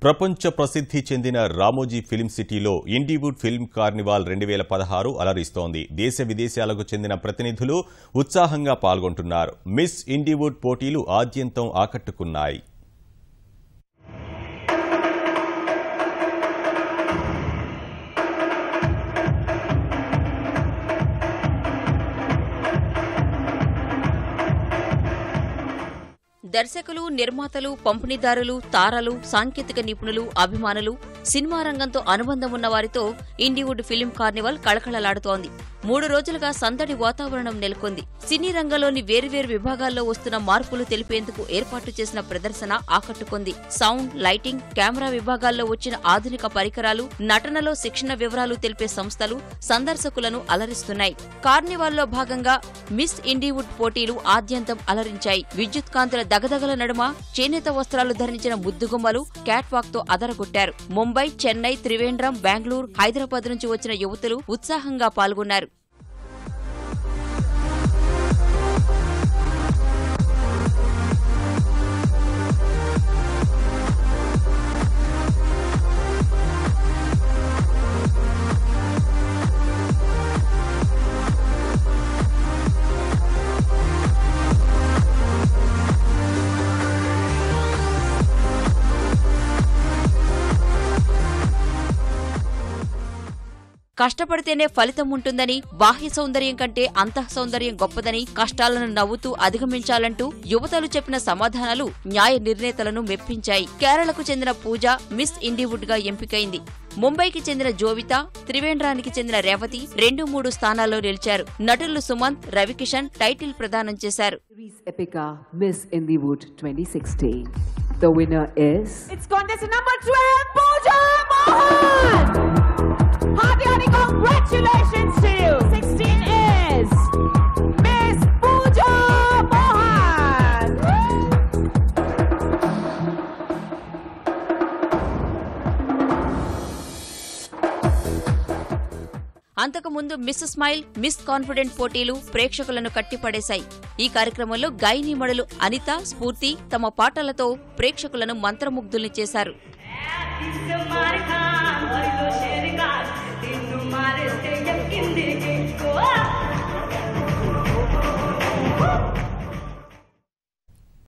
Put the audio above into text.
ప్రపంచ ప్రసిద్ధి చెందిన రామోజీ ఫిల్మ్ సిటీలో ఇండివుడ్ ఫిల్మ్ కార్నివాల్ 2016 అలరిస్తోంది. దేశ విదేశాలకు చెందిన ప్రతినిధులు ఉత్సాహంగా పాల్గొంటున్నారు. మిస్ ఇండివుడ్ పోటీలు ఆద్యంతం ఆకట్టుకున్నాయి. దర్శకులు, నిర్మాతలు, పంపిణీదారులు, తారలు, సాంకేతిక నిపుణులు, అభిమానులు, సినిమా రంగంతో అనుబంధం ఉన్న వారితో ఇండివుడ్ ఫిల్మ్ కార్నివాల్ కళకళలాడుతోంది. 3 రోజులుగా సందడి వాతావరణం నెలకొంది. సినీ రంగంలోని వేర్వేరు విభాగాల్లో వస్తున్న మార్పులు తెలిపేందుకు ఏర్పాటు చేసిన ప్రదర్శన ఆకట్టుకుంది. సౌండ్, లైటింగ్, కెమెరా విభాగాల్లో వచ్చిన ఆధునిక పరికరాలు, నటనలో శిక్షణ వివరాలు తెలిపే సంస్థలు సందర్శకులను అలరిస్తున్నాయి. కార్నివాల్లో భాగంగా మిస్ ఇండివుడ్ పోటీలు ఆద్యంతం అలరించాయి. విద్యుత్ కాంతుల దగదగల నడుమ చేనేత వస్త్రాలు ధరించిన ముద్దుగుమ్మలు క్యాట్ వాక్ తో అదరగొట్టారు. ముంబై, చెన్నై, త్రివేంద్రం, బెంగళూరు, హైదరాబాద్ నుంచి వచ్చిన యువతులు ఉత్సాహంగా పాల్గొన్నారు. కష్టపడితేనే ఫలితం ఉంటుందని, బాహ్య సౌందర్యం కంటే అంతః సౌందర్యం గొప్పదని, కష్టాలను నవ్వుతూ అధిగమించాలంటూ యువతలు చెప్పిన సమాధానాలు న్యాయ నిర్ణేతలను మెప్పించాయి. కేరళకు చెందిన పూజ మిస్ ఇండివుడ్ గా ఎంపికైంది. ముంబైకి చెందిన జోవిత, త్రివేంద్రానికి చెందిన రేవతి 2-3 స్థానాల్లో నిలిచారు. నటులు సుమంత్, రవికిషన్ టైటిల్ ప్రదానం చేశారు. Miss Indiwood 2016. The winner is... It's contestant number 12, Pooja Mohan! Hearty congratulations to you! 16 is Miss Pooja Mohan! అంతకుముందు మిస్ స్మైల్, మిస్ కాన్ఫిడెంట్ పోటీలు ప్రేక్షకులను కట్టిపడేశాయి. ఈ కార్యక్రమంలో గాయనీమణులు అనిత, స్ఫూర్తి తమ పాటలతో ప్రేక్షకులను మంత్రముగ్ధుల్ని చేశారు.